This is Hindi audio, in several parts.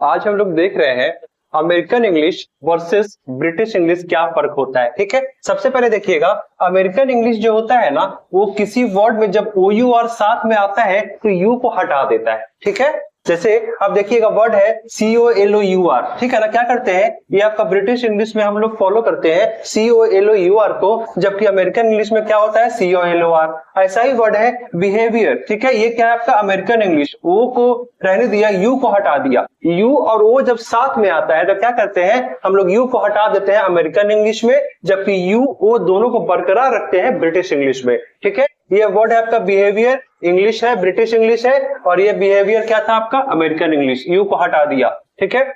आज हम लोग देख रहे हैं American English versus British English, क्या फर्क होता है। ठीक है, सबसे पहले देखिएगा, अमेरिकन इंग्लिश जो होता है ना, वो किसी वर्ड में जब ओ यू आर साथ में आता है तो यू को हटा देता है। ठीक है, जैसे अब देखिएगा वर्ड है COLOUR, ठीक है ना, क्या करते हैं, ये आपका ब्रिटिश इंग्लिश में हम लोग फॉलो करते हैं COLOUR को, जबकि अमेरिकन इंग्लिश में क्या होता है COLOR। ऐसा ही वर्ड है बिहेवियर, ठीक है, ये क्या है आपका अमेरिकन इंग्लिश, ओ को रहने दिया, यू को हटा दिया। यू और ओ जब साथ में आता है तो क्या करते हैं हम लोग, यू को हटा देते हैं अमेरिकन इंग्लिश में, जबकि यू ओ दोनों को बरकरार रखते हैं ब्रिटिश इंग्लिश में। ठीक है, ये वर्ड है आपका बिहेवियर, इंग्लिश है, ब्रिटिश इंग्लिश है, और ये बिहेवियर क्या था आपका अमेरिकन इंग्लिश, यू को हटा दिया। ठीक है,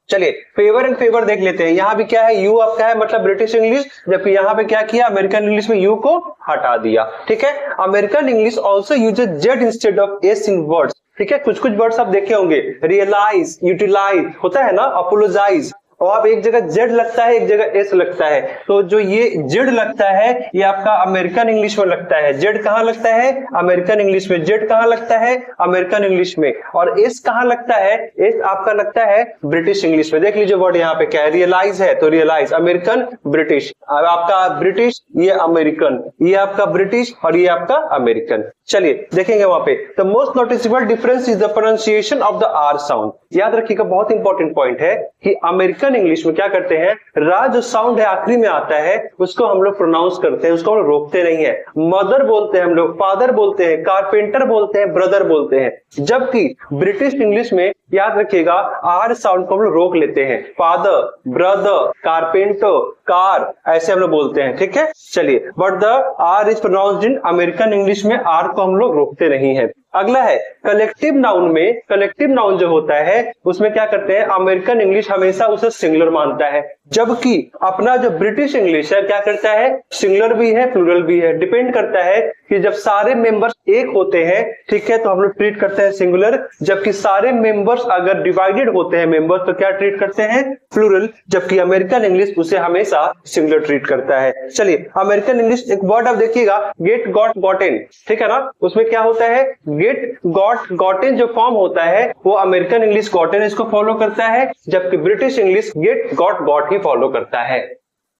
चलिए फेवर एंड फेवर देख लेते हैं। यहाँ भी क्या है, यू आपका है मतलब ब्रिटिश इंग्लिश, जबकि यहाँ पे क्या किया अमेरिकन इंग्लिश में यू को हटा दिया। ठीक है, American English also uses Z instead of S in words. ठीक है, कुछ कुछ वर्ड्स आप देखे होंगे, रियलाइज, यूटिलाइज होता है ना, अपोलोजाइज, और आप एक जगह जेड लगता है एक जगह एस लगता है, तो जो ये जेड लगता है ये आपका अमेरिकन इंग्लिश में लगता है। जेड कहाँ लगता है अमेरिकन इंग्लिश में, जेड कहाँ लगता है अमेरिकन इंग्लिश में, और एस कहाँ लगता है, एस आपका लगता है ब्रिटिश इंग्लिश में। देख लीजिए वर्ड यहाँ पे क्या है, रियलाइज है तो रियलाइज अमेरिकन ब्रिटिश, आपका ब्रिटिश ये अमेरिकन, ये आपका ब्रिटिश और ये आपका अमेरिकन। चलिए देखेंगे वहां पे, the most noticeable difference is the pronunciation of the R sound. याद रखिएगा बहुत इंपॉर्टेंट पॉइंट है कि अमेरिकन इंग्लिश में क्या करते हैं, रा जो साउंड है आखिरी में आता है उसको हम लोग प्रोनाउंस करते हैं, उसको हम लोग रोकते नहीं है। मदर बोलते हैं हम लोग, फादर बोलते हैं, कारपेंटर बोलते हैं, ब्रदर बोलते हैं, जबकि ब्रिटिश इंग्लिश में याद रखिएगा आर साउंड को हम लोग रोक लेते हैं, फादर, ब्रदर, कारपेंटर, कार, ऐसे हम लोग बोलते हैं। ठीक है, चलिए, but the R is pronounced in American English में आर को हम लोग रोकते नहीं है। अगला है कलेक्टिव नाउन में, कलेक्टिव नाउन जो होता है उसमें क्या करते हैं, अमेरिकन इंग्लिश हमेशा उसे सिंगुलर मानता है, जबकि अपना जो ब्रिटिश इंग्लिश है क्या करता है, सिंगुलर भी है प्लूरल भी है, डिपेंड करता है कि जब सारे मेंबर्स एक होते हैं, ठीक है, तो हम लोग ट्रीट करते हैं सिंगुलर, जबकि सारे मेंबर्स अगर डिवाइडेड होते हैं मेंबर्स तो क्या ट्रीट करते हैं प्लूरल, जबकि अमेरिकन इंग्लिश उसे हमेशा सिंगुलर ट्रीट करता है। चलिए अमेरिकन इंग्लिश, एक वर्ड आप देखिएगा गेट, गॉट, गॉटेन, ठीक है ना, उसमें क्या होता है गेट, गॉट, गॉटेन जो फॉर्म होता है वो अमेरिकन इंग्लिश गॉटेन इसको फॉलो करता है, जबकि British English get, got, got ही फॉलो करता है।